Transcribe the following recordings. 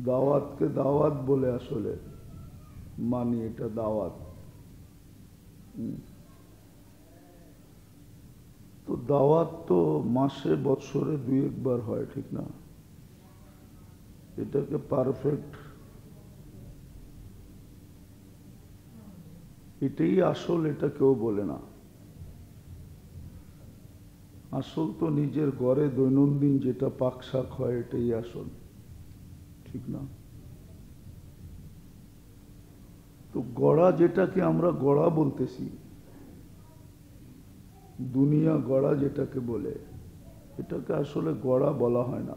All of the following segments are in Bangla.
দাওয়াতকে দাওয়াত বলে আসলে মানি, এটা দাওয়াত। তো দাওয়াত তো মাসে বছরে 2-1 বার হয়, ঠিক না? এটাকে পারফেক্ট, এটাই আসল, এটা কেউ বলে না। আসল তো নিজের ঘরে দৈনন্দিন যেটা পাক শাক হয় এটাই আসল, ঠিক না? তো গড়া, যেটাকে আমরা গড়া বলতেছি, দুনিয়া গড়া যেটাকে বলে, এটাকে আসলে গড়া বলা হয় না।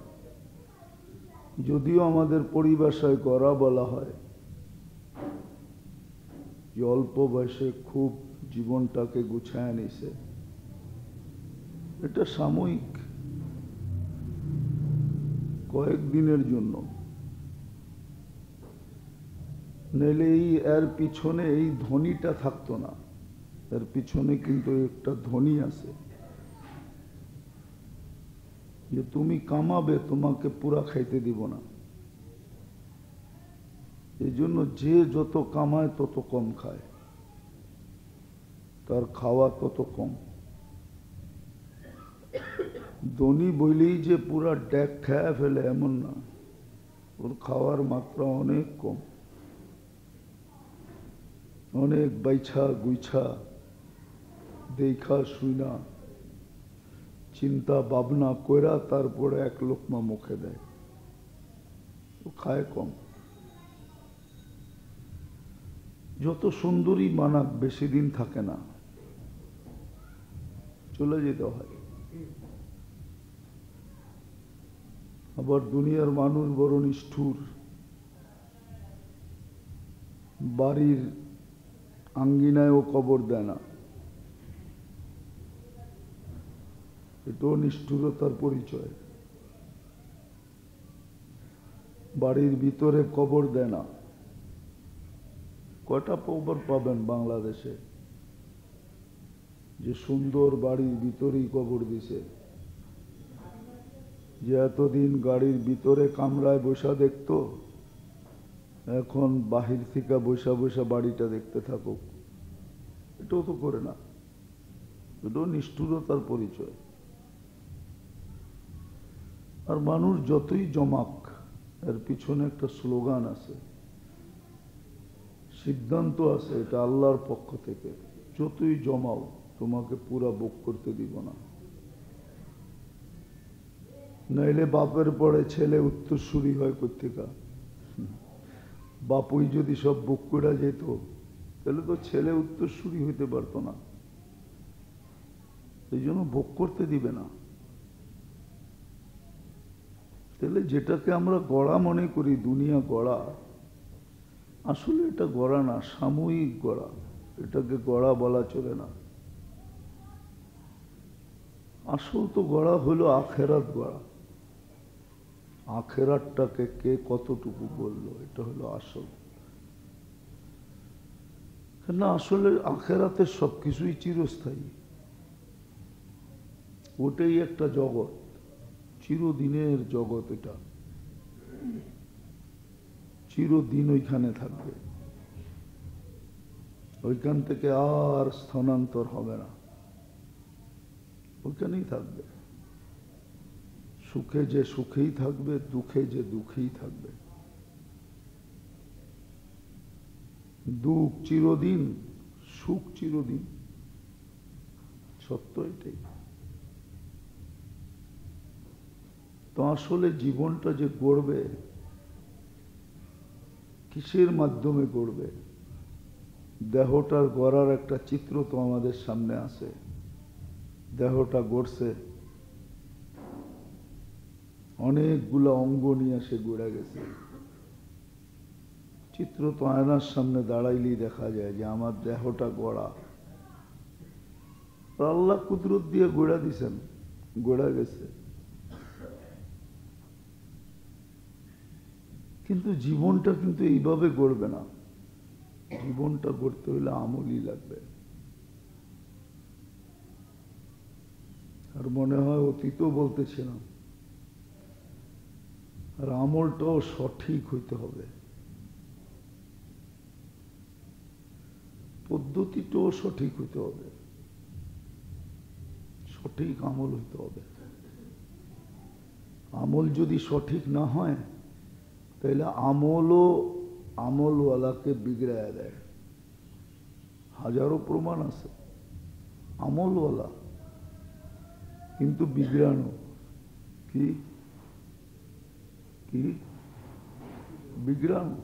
যদিও আমাদের পরিভাষায় গড়া বলা হয়, যে অল্প বয়সে খুব জীবনটাকে গুছায় নিছে, এটা সাময়িক, কয়েকদিনের জন্য। নইলে এর পিছনে এই ধ্বনিটা থাকতো না। এর পিছনে কিন্তু একটা ধ্বনি আছে, যে তুমি কামাবে, তোমাকে পুরা খাইতে দিব না। এই জন্য যে যত কামায় তত কম খায়, তার খাওয়া তত কম। ধনী বইলেই যে পুরা ড্যাক খায় ফেলে এমন না, ওর খাওয়ার মাত্রা অনেক কম। অনেক বাইছা গুইছা দেখা শুইনা চিন্তা ভাবনা কইরা তারপরে এক লোকমা মুখে দেয়, ও খায় কম। যত সুন্দরী মানাক বেশি দিন থাকে না, চলে যেতে হয়। আবার দুনিয়ার মানুষ বড় নিষ্ঠুর, বাড়ির আঙ্গিনায়ও কবর দেয় না, এটাও নিষ্ঠুরতার পরিচয়। বাড়ির ভিতরে কবর দেয় না। কয়টা কবর পাবেন বাংলাদেশে যে সুন্দর বাড়ির ভিতরেই কবর দিছে, যে এতদিন গাড়ির ভিতরে কামরায় বসা দেখতো, এখন বাহির থেকে বসা বসা বাড়িটা দেখতে থাকুক? এটাও তো করে না, এটাও নিষ্ঠুরতার পরিচয়। আর মানুষ যতই জমাক, এর পিছনে একটা স্লোগান আছে, সিদ্ধান্ত আছে, এটা আল্লাহর পক্ষ থেকে, যতই জমাও তোমাকে পুরা ভোগ করতে দিব না। নাইলে বাপের পরে ছেলে উত্তরসূরি হয় কোত্থেকা? বাপুই যদি সব ভোগ করে যেত, তাহলে তো ছেলে উত্তরসূরি হইতে পারতো না। এই জন্য ভোগ করতে দিবে না। তাহলে যেটাকে আমরা গড়া মনে করি, দুনিয়া গড়া, আসলে এটা গড়া না, সাময়িক গড়া। এটাকে গড়া বলা চলে না। আসল তো গড়া হলো আখেরাত গড়া। আখেরাতটাকে কে কতটুকু বললো, এটা হলো আসল। না, আসলে আখেরাতের সবকিছুই চিরস্থায়ী। ওটাই একটা জগৎ, চিরদিনের জগৎ। এটা চিরদিন ওইখানে থাকবে, ওইখান থেকে আর স্থানান্তর হবে না, ওইখানেই থাকবে। সুখে যে সুখেই থাকবে, দুঃখে যে দুঃখেই থাকবে। দুঃখ চিরদিন, সুখ চিরদিন, সত্য এটাই। তো আসলে জীবনটা যে গড়বে, কিসের মাধ্যমে গড়বে? দেহটার গড়ার একটা চিত্র তো আমাদের সামনে আছে। দেহটা গড়ছে, অনেকগুলো অঙ্গ নিয়ে সে গড়ে গেছে। চিত্র তো আয়নার সামনে দাঁড়াইলেই দেখা যায় যে আমার দেহটা গড়া। আল্লাহ কুদরত দিয়ে গড়া দিছেন, গড়া গেছে। কিন্তু জীবনটা কিন্তু এইভাবে গড়বে না। জীবনটা গড়তে হলে আমলই লাগবে। আর মনে হয় অতীতও বলতেছিলাম, আর আমলটাও সঠিক হইতে হবে, পদ্ধতিটাও সঠিক হইতে হবে, সঠিক আমল হইতে হবে। আমল যদি সঠিক না হয় তাহলে আমলও আমলওয়ালাকে বিগড়ায় দেয়। হাজারো প্রমাণ আছে আমলওয়ালা কিন্তু বিগড়ানো। কি কি বিগড়ানো?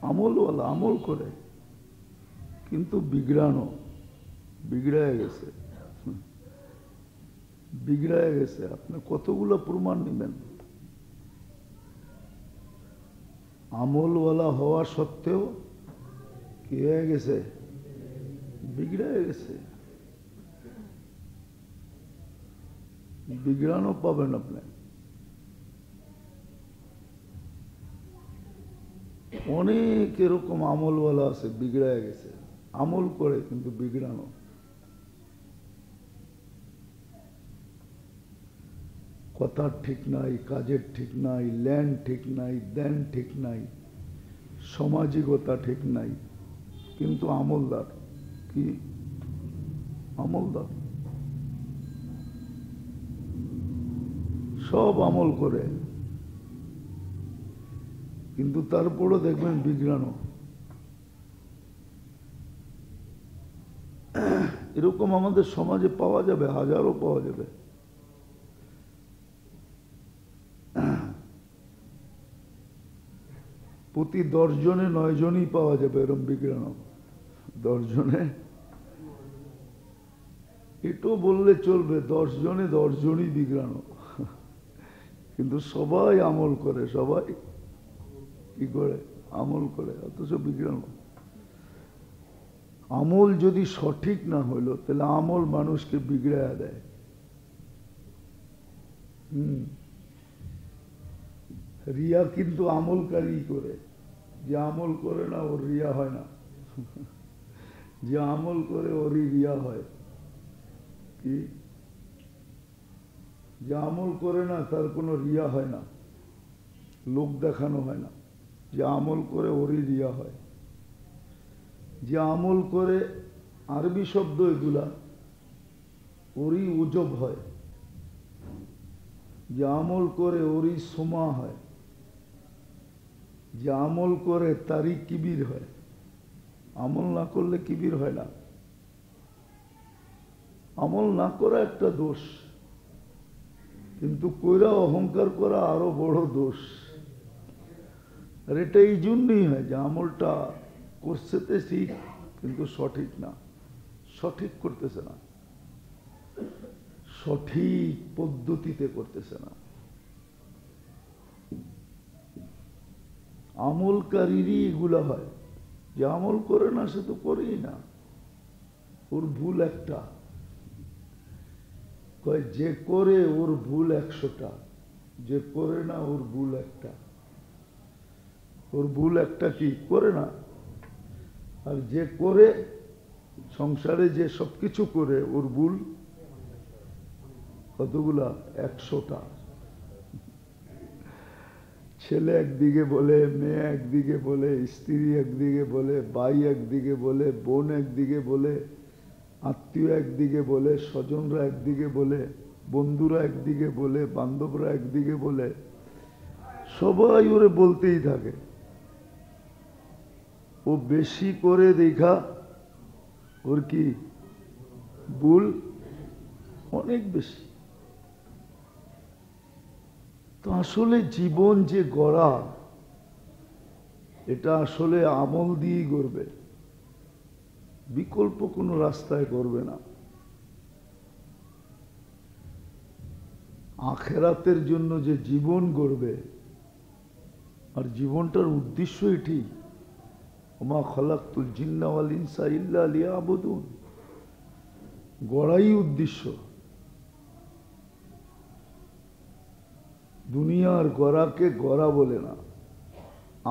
আমলওয়ালা আমল করে কিন্তু বিগড়ানো, বিগড়ায় গেছে, বিগড়ায় গেছে। আপনি কতগুলো প্রমাণ নেবেন? আমলওয়ালা হওয়া সত্ত্বেও কি হয়ে গেছে? বিগড়ায় গেছে। বিগড়ানো পাবেন আপনি। অনেক এরকম আমলওয়ালা আছে বিগড়ায় গেছে, আমল করে কিন্তু বিগড়ানো। কথার ঠিক নাই, কাজের ঠিক নাই, ল্যান্ড ঠিক নাই, দেন ঠিক নাই, সামাজিকতা ঠিক নাই, কিন্তু আমলদার। কি আমলদার? সব আমল করে কিন্তু তারপরও দেখবেন বিগড়ানো। এরকম আমাদের সমাজে পাওয়া যাবে, হাজারো পাওয়া যাবে। প্রতি 10 জনে 9 জনই পাওয়া যাবে এরকম বিগড়ানো। 10 জনে, এটাও বললে চলবে, 10 জনে 10 জনই বিগড়ানো। কিন্তু সবাই আমল করে, সবাই কি করে? আমল করে, অথচ বিগড়ানো। আমল যদি সঠিক না হইল তাহলে আমল মানুষকে বিগড়ায়া দেয়। রিয়া কিন্তু আমলকারী করে, যে আমল করে না ওর রিয়া হয় না, যে আমল করে ওরই রিয়া হয়। কি? যে আমল করে না তার কোনো রিয়া হয় না, লোক দেখানো হয় না। যে আমল করে ওরই রিয়া হয়। যে আমল করে, আরবি শব্দ এগুলা, ওরই উজব হয়। যে আমল করে ওরই সোমা হয়। যে আমল করে তারই কিবির হয়। আমল না করলে কিবির হয় না। আমল না করা একটা দোষ, কিন্তু কইরা অহংকার করা আরো বড় দোষ। আর এটা এই জন্যই হয় যে আমলটা করছে তো ঠিক, কিন্তু সঠিক না, সঠিক করতেছে না, সঠিক পদ্ধতিতে করতেছে না। আমলকারীরই এগুলা হয়। যে আমল করে না সে তো করেই না, ওর ভুল একটা। কয় যে করে ওর ভুল 100টা, যে করে না ওর ভুল একটা। ওর ভুল একটা কি? করে না। আর যে করে, সংসারে যে সবকিছু করে, ওর ভুল কতগুলা? 100টা। ছেলে একদিকে বলে, মেয়ে একদিকে বলে, স্ত্রী একদিকে বলে, ভাই একদিকে বলে, বোন একদিকে বলে, আত্মীয় একদিকে বলে, স্বজনরা একদিকে বলে, বন্ধুরা একদিকে বলে, বান্ধবরা একদিকে বলে, সবাই ওরে বলতেই থাকে। ও বেশি করে দেখা ওর কি ভুল অনেক বেশি। তো আসলে জীবন যে গড়া, এটা আসলে আমল দিয়েই গড়বে, বিকল্প কোনো রাস্তায় গড়বে না। আখেরাতের জন্য যে জীবন গড়বে, আর জীবনটার উদ্দেশ্য এটি, ওমা খালাকতুল জিন্না ওয়াল ইনসা ইল্লা লিয়াবুদুন, গড়াই উদ্দেশ্য। দুনিয়ার গড়াকে গড়া বলে না,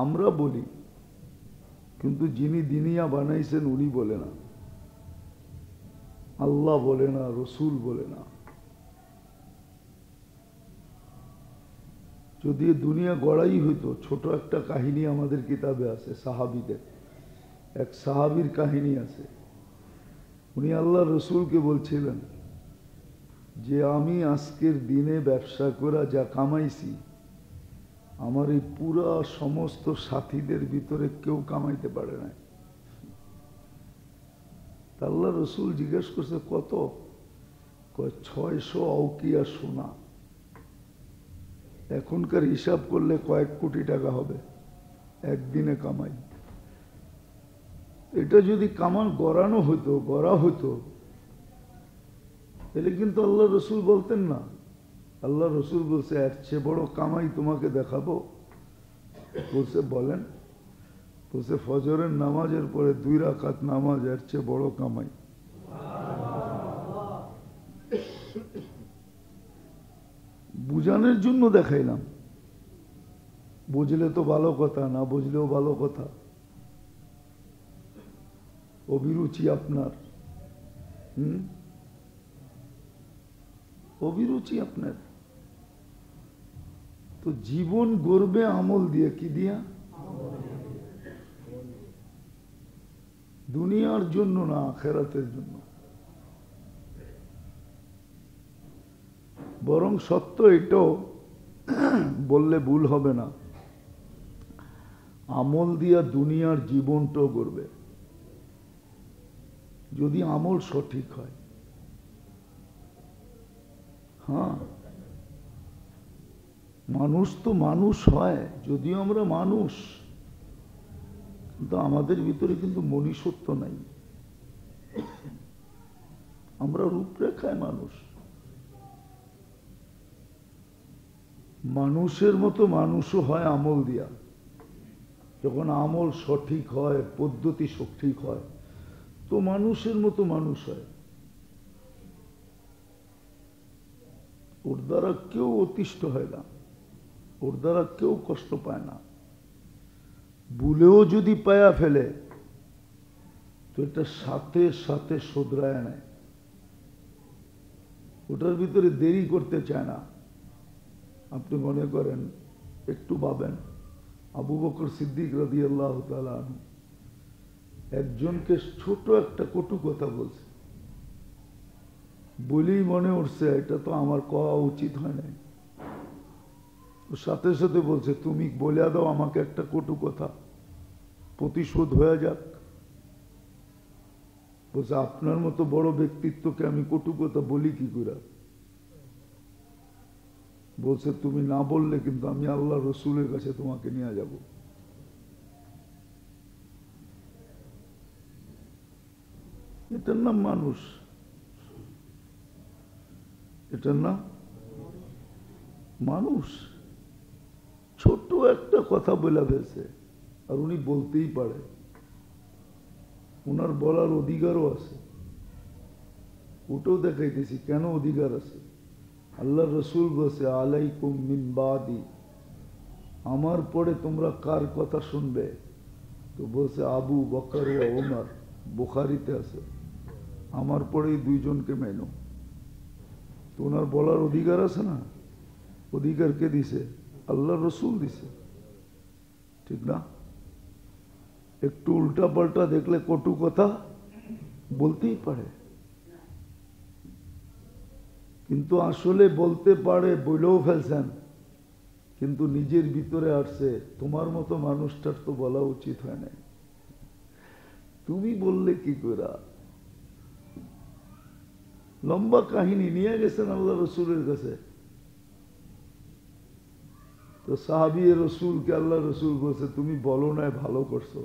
আমরা বলি, কিন্তু যিনি দুনিয়া বানাইছেন উনি বলে না, আল্লাহ বলে না, রসুল বলে না। যদি দুনিয়া গড়াই হইতো, ছোট একটা কাহিনী আমাদের কিতাবে আছে সাহাবীদের। এক সাহাবীর কাহিনী আছে। উনি আল্লাহ রসুলকে বলছিলেন যে আমি আজকের দিনে ব্যবসা করে যা কামাইছি, আমার এই পুরা সমস্ত সাথীদের ভিতরে কেউ কামাইতে পারে না। আল্লাহ রসুল জিজ্ঞেস করছে কত? 600 আউকিয়া সোনা। এখনকার হিসাব করলে কয়েক কোটি টাকা হবে একদিনে কামাই। এটা যদি কামান গড়ানো হতো, গড়া হতো, তাহলে কিন্তু আল্লাহ রসুল বলতেন না। আল্লাহ রসুল বলছে এর চেয়ে বড় কামাই তোমাকে দেখাবো। বলছে বলেন। বলছে ফজরের নামাজের পরে 2 রাকাত নামাজ এর চেয়ে বড় কামাই। বুঝানোর জন্য দেখাইলাম, বুঝলে তো ভালো কথা, না বুঝলেও ভালো কথা। অভিরুচি আপনার, অভিরুচি আপনার। তো জীবন গড়বে আমল দিয়ে, কি দিয়া? দুনিয়ার জন্য না, আখিরাতের জন্য। বরং সত্য এটাও বললে ভুল হবে না, আমল দিয়া দুনিয়ার জীবনটাও গড়বে, যদি আমল সঠিক হয়। হ্যাঁ, মানুষ তো মানুষ হয়, যদিও আমরা মানুষ, কিন্তু আমাদের ভিতরে কিন্তু মনুষ্যত্ব নাই। আমরা রূপরেখায় মানুষ। মানুষের মতো মানুষও হয় আমল দিয়া। যখন আমল সঠিক হয়, পদ্ধতি সঠিক হয়, তো মানুষের মতো মানুষ হয়। ওর দ্বারা কেউ অতিষ্ঠ হয় না, ওর দ্বারা কেউ কষ্ট পায় না। ভুলেও যদি পায়া ফেলে তো এটা সাথে সাথে শোধরায় নেয়, ওটার ভিতরে দেরি করতে চায় না। আপনি মনে করেন, একটু ভাবেন, আবু বকর সিদ্দিক রাদিয়াল্লাহু তাআলা আনহু একজনকে ছোট একটা কটু কথা বলছে, বলেই মনে উঠছে এটা তো আমার কওয়া উচিত হয় নাই। সাথে সাথে বলছে তুমি বলে দাও আমাকে একটা কটু কথা, প্রতিশোধ হয়ে যাক। বলছে আপনার মতো বড় ব্যক্তিত্বকে আমি কটু কথা বলি কি করে? বলছে তুমি না বললে কিন্তু আমি আল্লাহ রসুলের কাছে তোমাকে নিয়ে যাব। এটার নাম মানুষ, এটার নাম মানুষ। ছোট একটা কথা বলে ফেলছে, আর উনি বলতেই পারে, ওনার বলার অধিকারও আছে। ওটাও দেখাইতেছি কেন অধিকার আছে। আল্লাহ রসুল বলছে আলাইকুম মিন বাদি, আমার পরে তোমরা কার কথা শুনবে? তো বলছে আবু বকর ও ওমর, বুখারীতে আছে, আমার পরেই 2 জনকে মেনো। তো ওনার বলার অধিকার আছে না? অধিকার কে দিছে? আল্লাহ রসুল দিছে, ঠিক না? একটু উল্টা পাল্টা দেখলে কটু কথা বলতেই পারে, কিন্তু আসলে বলতে পারে, বলেও ফেলছেন, কিন্তু নিজের ভিতরে আসছে তোমার মতো মানুষটার তো বলা উচিত হয় না, তুমি বললে কি করে? লম্বা কাহিনী নিয়ে গেছেন আল্লাহ রসুলের কাছে। তো সাহাবী রসুলকে আল্লাহ রসুল বলছে তুমি বলো না, ভালো করছো,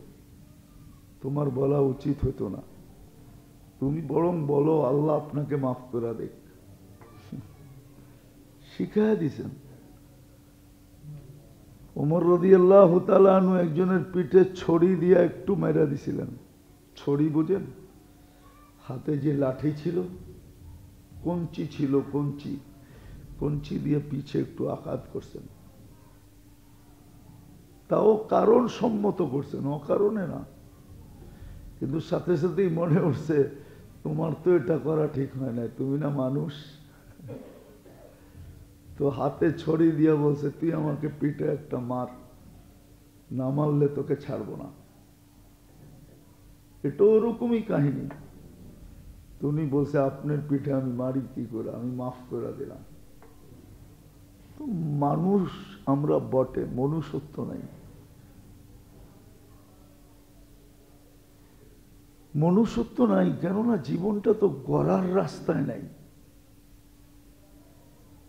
তোমার বলা উচিত হতো না, তুমি বরং বলো আল্লাহ আপনাকে মাফ করে দেখ। শিখায় দিছেন। ওমর রাদিয়াল্লাহু তাআলা আনহু একজনের পিঠে ছড়ি দিয়ে একটু মেরা দিছিলেন। ছড়ি বুঝেন? হাতে যে লাঠি ছিল, কঞ্চি ছিল, কঞ্চি, কঞ্চি দিয়ে পিছে একটু আঘাত করছেন। তাও কারণ সম্মত করছেন, অকারণে না। কিন্তু সাথে সাথেই মনে উঠছে তোমার তো এটা করা ঠিক হয় না, তুমি না মানুষ। তো হাতে ছড়ি দিয়া বলছে, তুই আমাকে পিঠে একটা মার, না মারলে তোকে ছাড়বো না। এটা ওরকমই কাহিনী। তুমি বলছে আপনার পিঠে আমি মারি কি করে, আমি মাফ করে দিলাম। তো মানুষ আমরা বটে, মনুষ্যত্ব নাই। মনুষ্যত্ব নাই, কেননা জীবনটা তো গড়ার রাস্তায় নাই।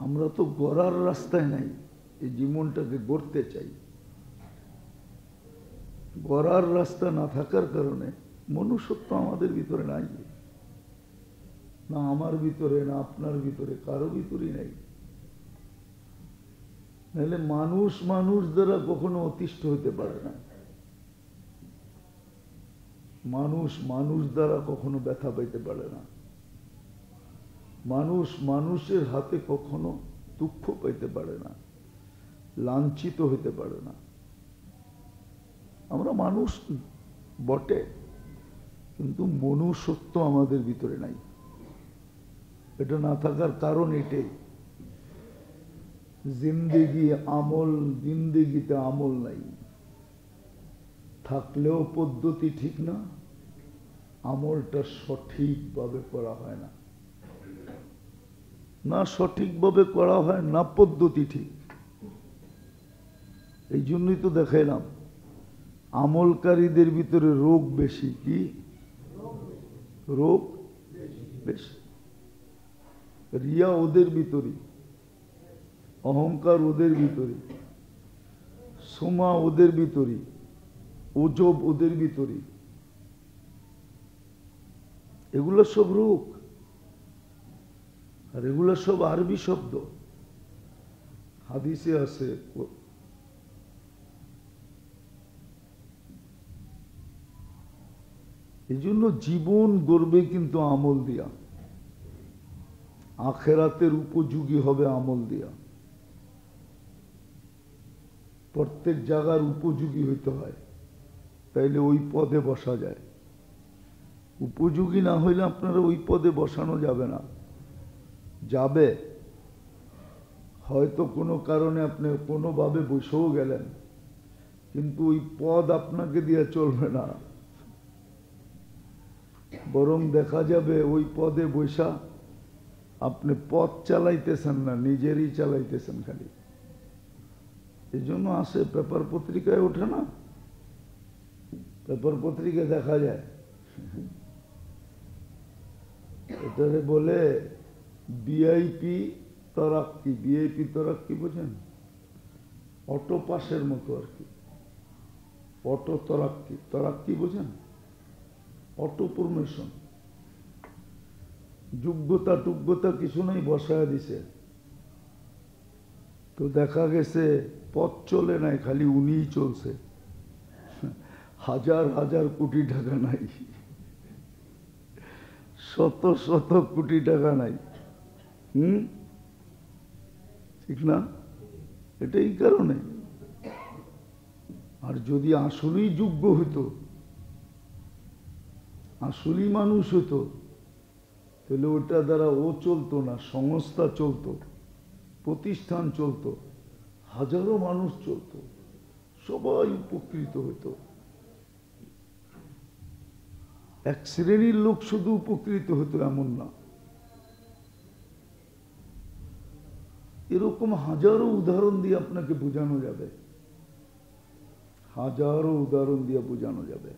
আমরা তো গড়ার রাস্তায় নাই, এই জীবনটাকে গড়তে চাই। গড়ার রাস্তা না থাকার কারণে মনুষ্যত্ব আমাদের ভিতরে নাই, না আমার ভিতরে, না আপনার ভিতরে, কারো ভিতরেই নাই। নাহলে মানুষ মানুষ দ্বারা কখনো অতিষ্ঠ হতে পারে না। মানুষ মানুষ দ্বারা কখনো ব্যথা পাইতে পারে না। মানুষ মানুষের হাতে কখনো দুঃখ পাইতে পারে না, লাঞ্ছিত হইতে পারে না। আমরা মানুষ বটে, কিন্তু মনুষ্যত্ব আমাদের ভিতরে নাই। এটা না থাকার কারণ এটাই, জিন্দেগিতে আমল নাই। থাকলেও পদ্ধতি ঠিক না, আমলটা সঠিকভাবে করা হয় না। না সঠিকভাবে করা হয়, না পদ্ধতি ঠিক। এই জন্যই তো দেখাইলাম আমলকারীদের ভিতরে রোগ বেশি। কি রোগ বেশি? রিয়া ওদের ভিতরে, অহংকার ওদের ভিতরে, সোমা ওদের ভিতরে, ওজব ওদের ভিতরে। এগুলো সব রোগ, আর এগুলো সব আরবি শব্দ। হাদিসে আছে, এই জন্য জীবন গড়বে কিন্তু আমল দিয়া, আখেরাতের উপযোগী হবে আমল দিয়া। প্রত্যেক জায়গার উপযোগী হইতে হয়, তাইলে ওই পদে বসা যায়। উপযোগী না হইলে আপনারা ওই পদে বসানো যাবে না। যাবে হয়তো কোনো কারণে আপনি কোনোভাবে বসেও গেলেন, কিন্তু ওই পদ আপনাকে দিয়ে চলবে না। বরং দেখা যাবে ওই পদে বসা আপনি পথ চালাইতেছেন না, নিজেরই চালাইতেছেন খালি। এই জন্য আসে, পেপার পত্রিকায় ওঠে না, পেপার পত্রিকায় দেখা যায়, এটারে বলে ভিআইপি তরাক্কি। ভিআইপি তরাক্কি বোঝেন? অটো পাসের মতো আর কি, অটো তরাক্কি। তরাক্কি বোঝেন? Auto promotion. যোগ্যতা কিছু নাই, বসায় দিছে। তো দেখা গেছে পথ চলে নাই, খালি উনিই চলছে। হাজার হাজার কোটি টাকা নাই, শত শত কোটি টাকা নাই। ঠিক না? এটাই কারণে। আর যদি আসলেই যোগ্য হইতো, আসলেই মানুষ হইতো, তাহলে ওটা দ্বারা ও চলতো না, সংস্থা চলতো, প্রতিষ্ঠান চলতো, হাজারো মানুষ চলতো, সবাই উপকৃত হইতো। এক শ্রেণীর লোক শুধু উপকৃত হতো এমন না। এরকম হাজারো উদাহরণ দিয়ে আপনাকে বোঝানো যাবে, হাজারো উদাহরণ দিয়ে বোঝানো যাবে।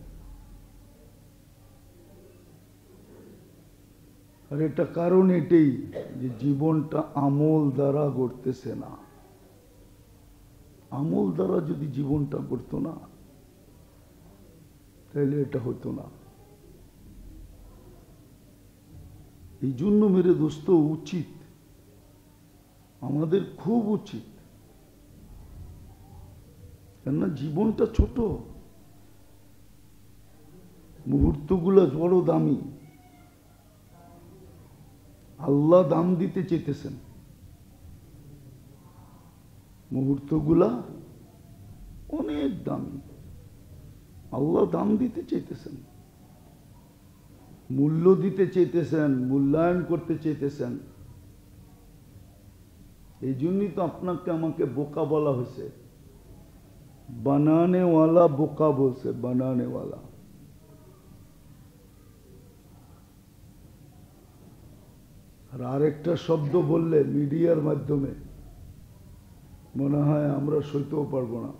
আর এটা কারণ এটাই যে জীবনটা আমল দ্বারা গড়তেছে না। আমল দ্বারা যদি জীবনটা গড়তো না, তাহলে এটা হতো না। এই জন্য মেরে দোস্ত, উচিত, আমাদের খুব উচিত, কেননা জীবনটা ছোট, মুহূর্তগুলো বড় দামি। আল্লাহ দাম দিতে চেয়েছেন, মুহূর্তগুলা অনেক দামি, আল্লাহ দাম দিতে চাইতেছেন, মূল্য দিতে চাইতেছেন, মূল্যায়ন করতে চাইতেছেন। এই জন্যই তো আপনাকে আমাকে বোকা বলা হয়েছে। বানানেওয়ালা বোকা বলছে, বানানেওয়ালা। আর আরেকটা শব্দ বললে মিডিয়ার মাধ্যমে মনে হয় আমরা সইতেও পারবো না।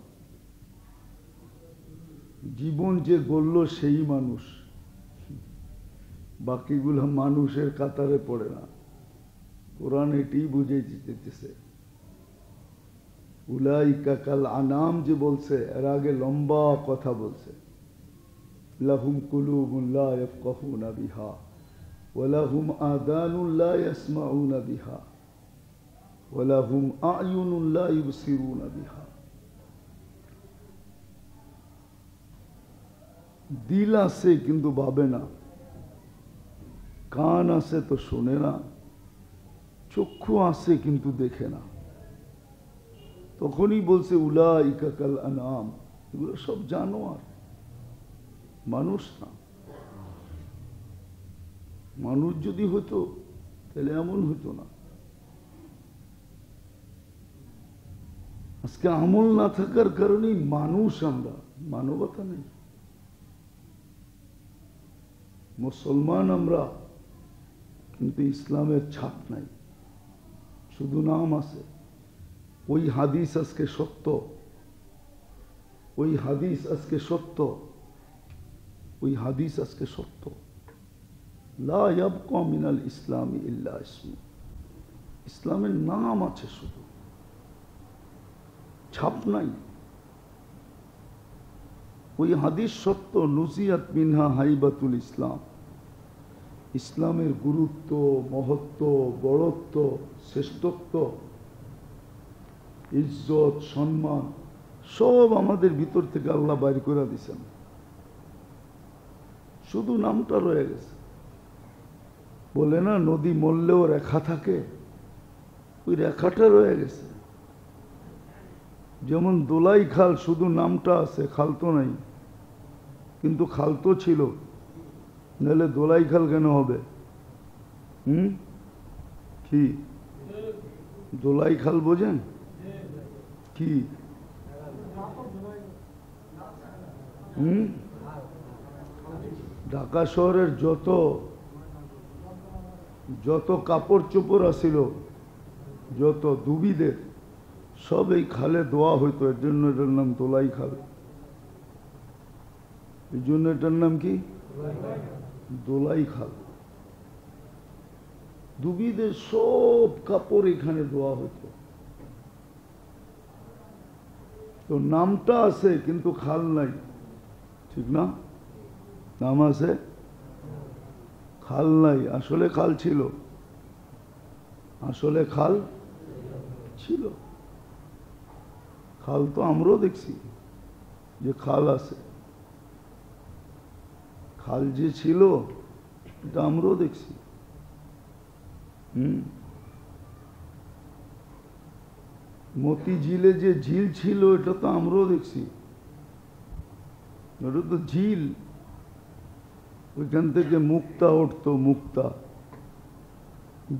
জীবন যে গড়ল সেই মানুষ, বাকিগুলো মানুষের কাতারে পড়ে না। কোরআন এটি বুঝে দিতেছে। উলাইকা কাল আনাম যে বলছে, এর আগে লম্বা কথা বলছে। লাহুম কুলুবুন লা ইয়াফকাহুনা বিহা ওয়া লাহুম আযানুন লা ইয়াসমাউনা বিহা ওয়া লাহুম আ'য়ুনুন লা ইবসিরুনা বিহা। দিল আছে কিন্তু ভাবে না, কান আছে তো শোনে না, চক্ষু আছে কিন্তু দেখে না। তখনই বলছে উলাইকা কাল আনাম, এগুলো সব জানোয়ার, মানুষ না। মানুষ যদি হতো তাহলে এমন হতো না। আজকে আমল না থাকার কারণেই মানুষ, আমরা মানবতা নেই। মুসলমান আমরা, কিন্তু ইসলামের ছাপ নাই, শুধু নাম আছে। ওই হাদিস আজকে সত্য, ওই হাদিস আজকে সত্য, ওই হাদিস আজকে সত্য। লা ইয়াবকা মিনাল ইসলামি ইল্লা ইসমু। ইসলামের নাম আছে শুধু, ছাপ নাই। ওই হাদিস সত্য। নুজিয়াত মিনহা হাইবাতুল ইসলাম। ইসলামের গুরুত্ব, মহত্ব, বড়ত্ব, শ্রেষ্ঠত্ব, ইজ্জত, সম্মান সব আমাদের ভিতর থেকে আল্লাহ বাইর করে দিয়েছেন। শুধু নামটা রয়ে গেছে। বলে না নদী মরলেও রেখা থাকে, ওই রেখাটা রয়ে গেছে। যেমন দোলাই খাল, শুধু নামটা আছে, খাল তো নাই, কিন্তু খাল তো ছিল, নাহলে দোলাই খাল কেন হবে? কি দোলাই খাল বোঝেন কি? ঢাকা শহরের যত কাপড় চোপড় আসিল, যত দুবিদের, সব এই খালে দোয়া হইতো। এর জন্য এটার নাম দোলাই খাল। এই জন্য এটার নাম কি? দোলাই খাল। দুবিদের সব কাপড় এখানে দোয়া হইতো। তো নামটা আছে কিন্তু খাল নাই, ঠিক না? নাম আছে, খাল নাই। আসলে খাল ছিল, আসলে খাল ছিল। খাল তো আমরাও দেখছি যে খাল আছে, খাল যে ছিল এটা আমরাও দেখছি। মতিঝিলে যে ঝিল ছিল এটা তো আমরাও দেখছি। এটা তো ঝিল, ওইখান থেকে মুক্তা উঠতো, মুক্তা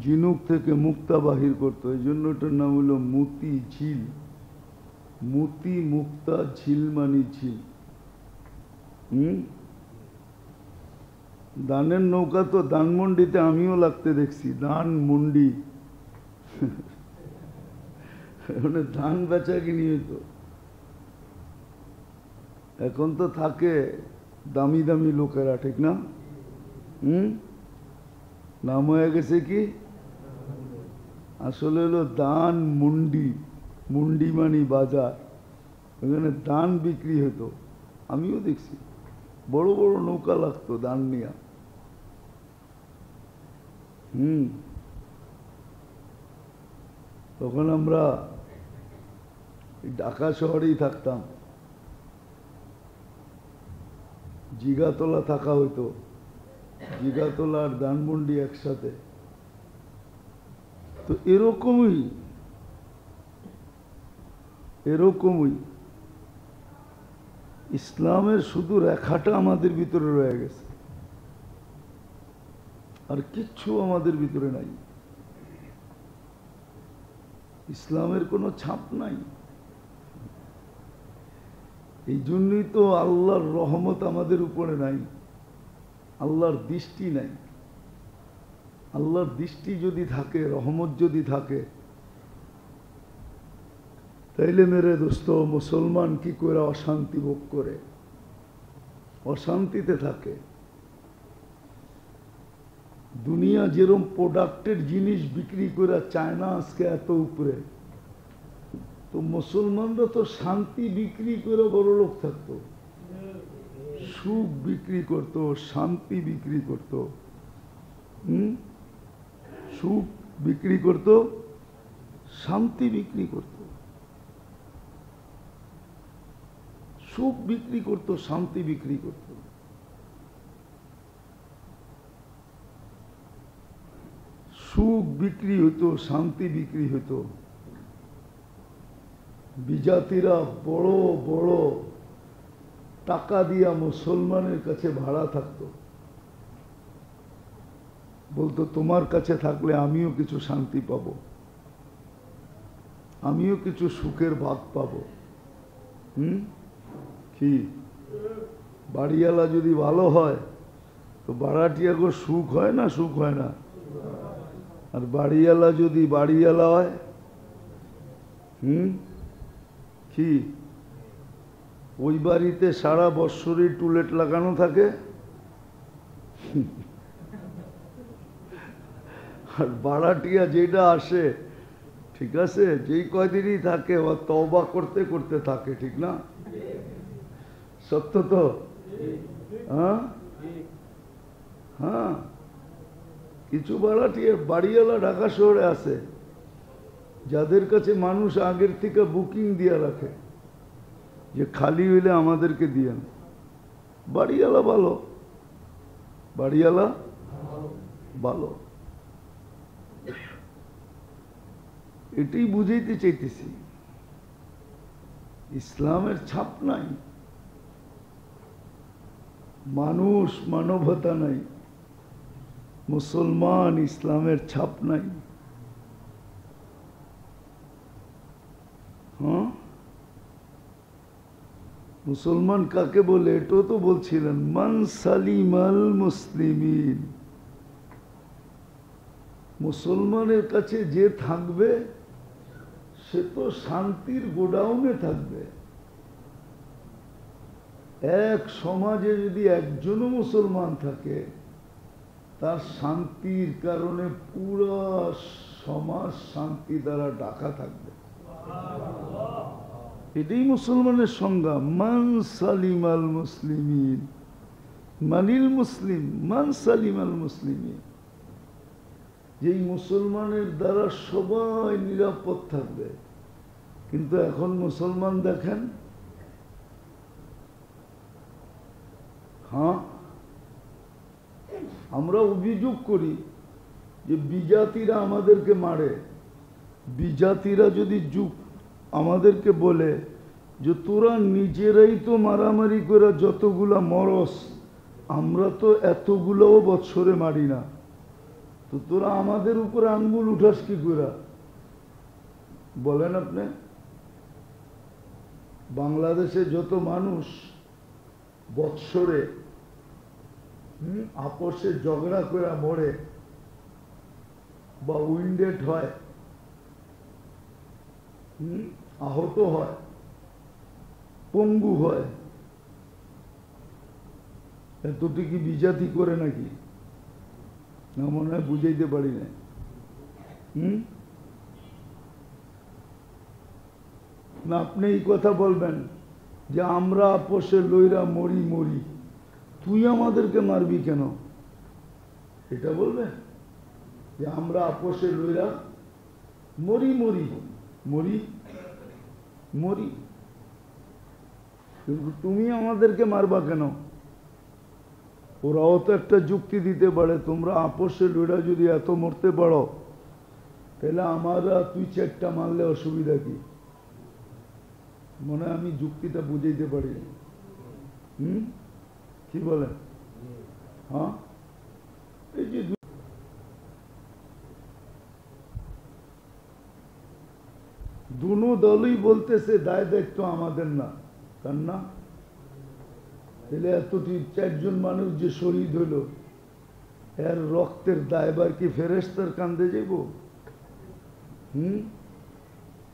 ঝিনুক থেকে মুক্তা বাহির করতো। এই জন্য এটার নাম হলো মতি ঝিল। মতি মুক্তা ঝিল মানে ঝিল। দানের নৌকা তো ধানমন্ডিতে আমিও লাগতে দেখছি, ধানমন্ডি। ধান বেচা কিনি হইতো। এখন তো থাকে দামি দামি লোকেরা, ঠিক না? নাম হয়ে গেছে কি? আসলে হলো দান মুন্ডি। মুন্ডি মানি বাজার, ওখানে ধান বিক্রি হতো। আমিও দেখছি বড় বড় নৌকা লাগতো ধান নিয়া। তখন আমরা ঢাকা শহরেই থাকতাম, জিগাতলা থাকা হইতো। জিগাতলা আর ধানমন্ডি একসাথে। তো এরকমই ইসলামের শুধু রেখাটা আমাদের ভিতরে রয়ে গেছে, আর কিচ্ছু আমাদের ভিতরে নাই। ইসলামের কোনো ছাপ নাই। এই জন্যই তো আল্লাহর রহমত আমাদের উপরে নাই, আল্লাহর দৃষ্টি নাই। আল্লাহর দৃষ্টি যদি থাকে, রহমত যদি থাকে, তাইলে মেরে দোস্ত মুসলমান কি করে অশান্তি ভোগ করে, অশান্তিতে থাকে। দুনিয়া যেরকম প্রোডাক্টের জিনিস বিক্রি করে চায় না আজকে এত উপরে, তো মুসলমানরা তো শান্তি বিক্রি করে বড় লোক থাকতো, সুখ বিক্রি করত, শান্তি বিক্রি করত, সুখ বিক্রি করত, শান্তি বিক্রি করত, সুখ বিক্রি করত, শান্তি বিক্রি করত। সুখ বিক্রি হতো, শান্তি বিক্রি হতো। বিজাতিরা বড় বড় টাকা দিয়া মুসলমানের কাছে ভাড়া থাকতো, বলতো তোমার কাছে থাকলে আমিও কিছু শান্তি পাব, আমিও কিছু সুখের ভাগ পাব। কি বাড়িওয়ালা যদি ভালো হয় তো ভাড়াটিয়াগো সুখ হয় না, সুখ হয় না? আর বাড়িওয়ালা যদি বাড়িওয়ালা হয়, কি ওই বাড়িতে সারা বৎসরই টুলেট লাগানো থাকে, আর ভাড়াটিয়া যেটা আসে, ঠিক আছে, যেই কয়দিনই থাকে ও তওবা করতে করতে থাকে, ঠিক না? সত্য তো? হ্যাঁ হ্যাঁ, কিছু ভাড়াটিয়া বাড়িওয়ালা ঢাকা শহরে আছে যাদের কাছে মানুষ আগের থেকে বুকিং দিয়ে রাখে যে খালি হইলে আমাদেরকে দিয়েন। বাড়িওয়ালা ভালো, বাড়িওয়ালা ভালো, এটাই বুঝাইতে চাইতেছি। ইসলামের ছাপ নাই, মানুষ মানবতা নাই, মুসলমান ইসলামের ছাপ নাই। হ্যাঁ, মুসলমান কাকে বলে এটাও তো বলছিলেন, মান সালিমাল মুসলিমিন। মুসলমানের কাছে যে থাকবে সে তো শান্তির গোডাউনে থাকবে। এক সমাজে যদি একজনও মুসলমান থাকে, তার শান্তির কারণে পুরো সমাজ শান্তি দ্বারা ঢাকা থাকবে। এটাই মুসলমানের সংজ্ঞা, মান সালিমাল মুসলিমিন। মানিল মুসলিম মান সালিমাল মুসলিমিন, যেই মুসলমানের দ্বারা সবাই নিরাপদ থাকবে। কিন্তু এখন মুসলমান দেখেন, হ্যাঁ, আমরা অভিযোগ করি যে বিজাতিরা আমাদেরকে মারে। বিজাতিরা যদি আমাদেরকে বলে যে তোরা নিজেরাই তো মারামারি করে যতগুলা মরস, আমরা তো এতগুলোও বৎসরে মারি না, তো তোরা আমাদের উপরে আঙ্গুল উঠাস কি করে? বলেন আপনি। বাংলাদেশে যত মানুষ বৎসরে আপোষে ঝগড়া করে মরে বা উইন্ডেড হয়, আহত হয়, পঙ্গু হয়, এতটি কি বিজাতি করে নাকি? না, মনে হয় বুঝাইতে পারি না। না, আপনি এই কথা বলবেন যে আমরা আপোষে লইরা মরি মরি, তুই আমাদেরকে মারবি কেন? এটা বলবেন যে আমরা আপোষে লইরা মরি মরি মরি মরি, কিন্তু তুমি আমাদেরকে মারবা কেন? ওরাও তো একটা যুক্তি দিতে পারে, তোমরা আপোষে লইরা যদি এত মরতে পারো, তাহলে আমরা তুই চারটা মারলে অসুবিধা কি? মনে হয় আমি যুক্তিটা বুঝাইতে পারি। কি বলে? হ্যাঁ, এই যে দুনো দলই বলতেছে দায় দায়িত্ব আমাদের না, কার না? তাহলে এতটি 4 জন মানুষ যে শহীদ হইল, এর রক্তের দায়বার কি ফেরেশতার কান্দে যাইব?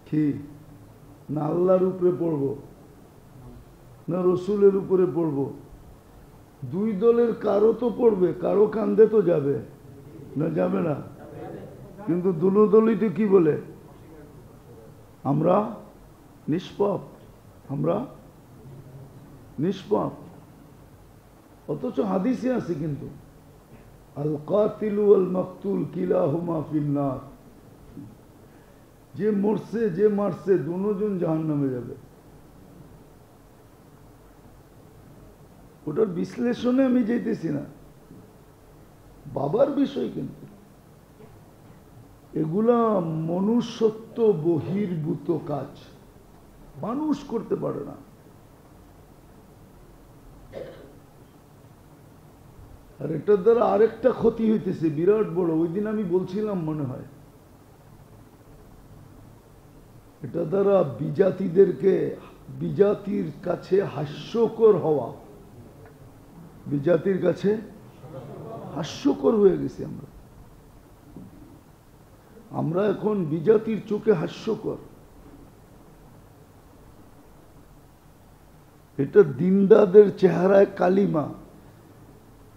কি না আল্লাহর উপরে পড়ব না রসুলের উপরে পড়ব? দুই দলের কারো তো পড়বে, কারো কান্দে তো যাবে না, যাবে না? কিন্তু দুনো দলই তো কি বলে? আমরা নিষ্পাপ, আমরা নিষ্পাপ। অথচ হাদিসে আছে কিন্তু আল কাতিলু ওয়াল মাকতুল কিলাহুমা ফিন্নার, যে মরছে যে মারছে দুজন জাহান্নামে যাবে। ওটার বিশ্লেষণে আমি যেতেছি না, বাবার বিষয়। কিন্তু এগুলা মনুষ্যত্ব বহির্ভূত কাজ, মানুষ করতে পারে না। আর এটার দ্বারা আরেকটা ক্ষতি হইতেছে বিরাট বড়। ওই দিন আমি বলছিলাম মনে হয়, এটা দ্বারা বিজাতিদেরকে, বিজাতির কাছে হাস্যকর হওয়া, বিজাতির কাছে হাস্যকর হয়ে গেছি আমরা। আমরা এখন বিজাতির চোখে হাস্যকর। এটা দিনদারদের চেহারায় কালিমা,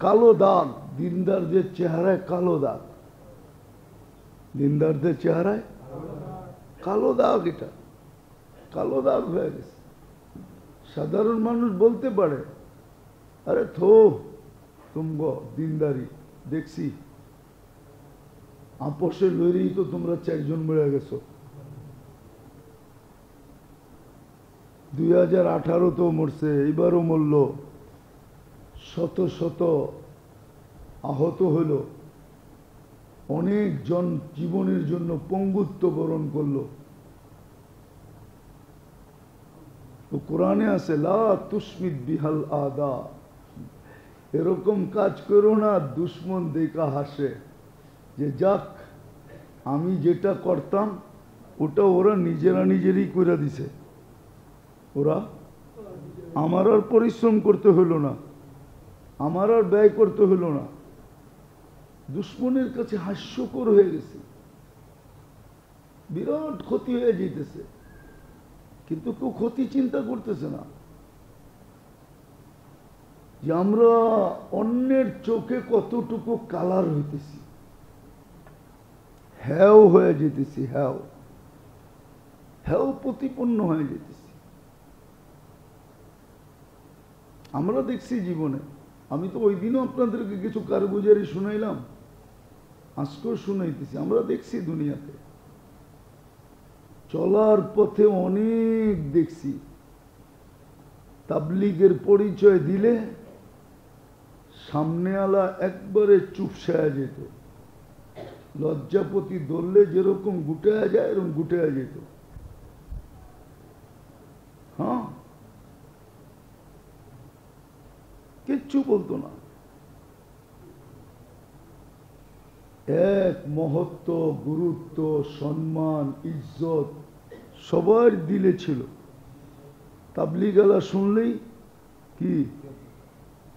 কালো দাগ। দিনদারদের চেহারায় কালো দাগ, দিনদারদের চেহারায় কালো দাগ। এটা কালো দাগ হয়ে গেছে। সাধারণ মানুষ বলতে পারে, আরে থো তুমগো দিনদারি দেখছি, আপোষে লইরেই তো তোমরা 4 জন মরে গেছো। 2018 তো মরছে, এবারও মরল, শত শত আহত হইল, অনেক জন জীবনের জন্য পঙ্গুত্ব বরণ করলো। তো কোরআনে আছে লা তুসমিত বিহাল আদা, এরকম কাজ করো না দুশ্মন দেখা হাসে, যে যাক আমি যেটা করতাম ওটা ওরা নিজেরা নিজেরই করে দিছে, ওরা আমার আর পরিশ্রম করতে হলো না, আমার আর ব্যয় করতে হলো না। দুশ্মনের কাছে হাস্যকর হয়ে গেছে, বিরাট ক্ষতি হয়ে যেতেছে, কিন্তু কেউ ক্ষতি চিন্তা করতেছে না। যে আমরা অন্যের চোখে কতটুকু কালার হইতেছি, হ্যাও হয়ে যেতেছি, হ্যাও হ্যাও প্রতিপন্ন হয়ে যেতেছি। আমরা দেখছি জীবনে, আমি তো ওই দিনও আপনাদেরকে কিছু কারগুজারি শুনাইলাম, আজকেও শুনাইতেছি। আমরা দেখছি দুনিয়াতে চলার পথে অনেক দেখছি, তাবলীগের পরিচয় দিলে সামনেওয়ালা একবারে চুপসায়া যেত, লজ্জাপতি ধরলে যেরকম গুটায়া যায় এরকম গুটায়া যেত। হ্যাঁ, কিচ্ছু বলতো না। এক মহত্ব, গুরুত্ব, সম্মান, ইজ্জত সবার দিলে ছিল। তাবলীগালা শুনলেই কি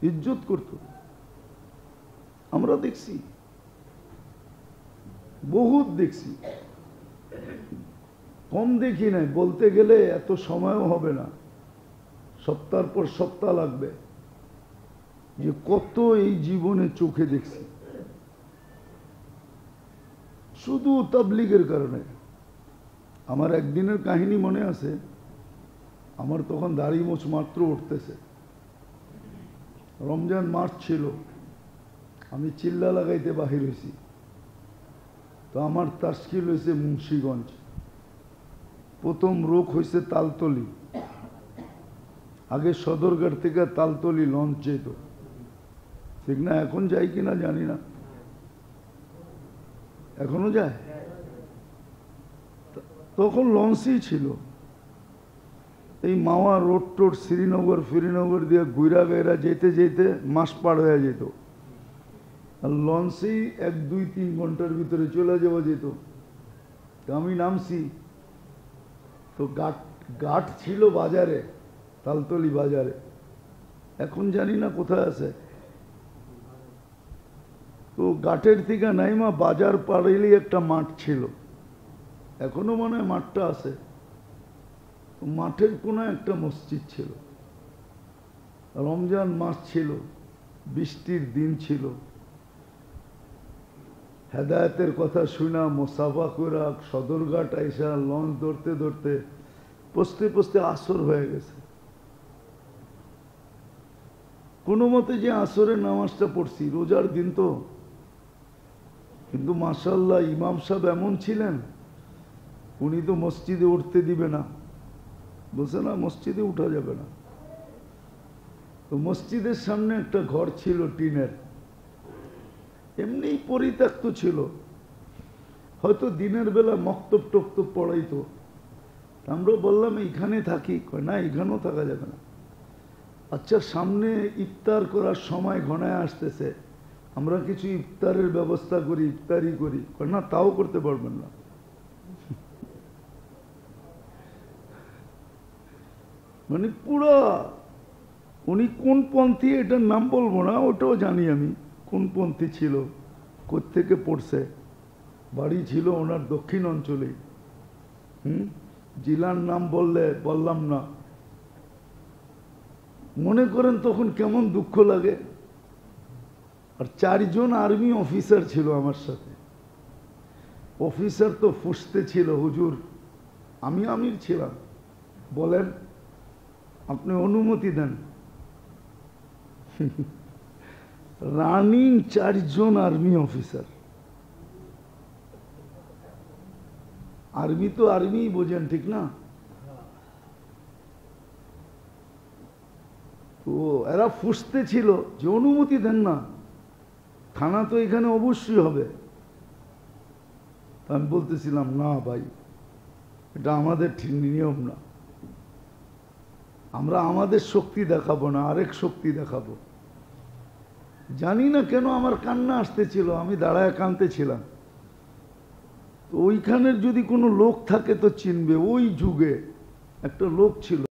ইজ্জত করত। আমরা দেখছি, বহুত দেখছি, কম দেখি নাই। বলতে গেলে এত সময়ও হবে না, সপ্তাহের পর সপ্তাহ লাগবে, যে কত এই জীবনে চোখে দেখছি শুধু তাবলীগের কারণে। আমার একদিনের কাহিনী মনে আছে, আমার তখন দাড়ি মোছ মাত্র উঠতেছে, রমজান মাস ছিল, আমি চিল্লা লাগাইতে বাহির হয়েছি। তো আমার তাশকিল হয়েছে মুন্সিগঞ্জ, প্রথম রোগ হয়েছে তালতলি। আগে সদরঘাট থেকে তালতলি লঞ্চ যেত, ঠিক না? এখন যাই কিনা জানি না, এখনো যায়। তখন লঞ্চই ছিল। এই মাওয়া রোড টোড শ্রীনগর ফিরিনগর দিয়ে গুইরা গাইরা যেতে যেতে মাস পার হয়ে যেত। আর লঞ্চেই 1, 2, 3 ঘন্টার ভিতরে চলে যাওয়া যেত। তো আমি নামছি, তো গাঠ ছিল বাজারে, তালতলি বাজারে, এখন জানি না কোথায় আছে। তো গাটের থেকে নাইমা বাজার পাড়েলি একটা মাঠ ছিল, এখনো মনে হয় মাঠটা আছে। মাঠের কোনায় একটা মসজিদ ছিল, রমজান মাস ছিল, বৃষ্টির দিন ছিল। হেদায়েতের কথা শুনা মোসাফা করা সদরঘাট আইসা লঞ্চ ধরতে ধরতে পৌঁছতে পৌঁছতে আসর হয়ে গেছে। কোনো মতে যে আসরের নামাজটা পড়ছি, রোজার দিন তো, কিন্তু মাশাআল্লাহ ইমাম সাহেব এমন ছিলেন, উনি তো মসজিদে উঠতে দিবে না, বলছে না মসজিদে উঠা যাবে না। তো মসজিদের সামনে একটা ঘর ছিল টিনের, এমনি পরিত্যক্ত ছিল, হয়তো দিনের বেলা মক্তব টক্তব পড়াইতো। আমরা বললাম এইখানে থাকি, কয় না এখানেও থাকা যাবে না। আচ্ছা সামনে ইফতার করার সময় ঘনায় আসতেছে, আমরা কিছু ইফতারের ব্যবস্থা করি, ইফতারি করি, কয় না তাও করতে পারবেন না। মানে পুরা উনি কোন পন্থী এটার নাম বলবো না, ওটাও জানি আমি কোন পন্থী ছিল, কোত্থেকে পড়ছে, বাড়ি ছিল ওনার দক্ষিণ অঞ্চলে। জেলার নাম বললাম না। মনে করেন তখন কেমন দুঃখ লাগে। আর 4 জন আর্মি অফিসার ছিল আমার সাথে। অফিসার তো ফুসতে ছিল, হুজুর আমি আমির ছিলাম, বলেন আপনি অনুমতি দেন। রানিং 4 জন আর্মি অফিসার। আর্মি তো আর্মি বোঝেন, ঠিক না? তো এরা ফুসতে ছিল যে অনুমতি দেন না, থানা তো এখানে অবশ্যই হবে। আমি বলতেছিলাম না ভাই, এটা আমাদের ঠিক নিয়ম না, আমরা আমাদের শক্তি দেখাবো না, আরেক শক্তি দেখাবো। জানি না কেন আমার কান্না আসতেছিল, আমি দাঁড়ায় কাঁদতেছিলাম। তো ওইখানের যদি কোনো লোক থাকে তো চিনবে, ওই যুগে একটা লোক ছিল।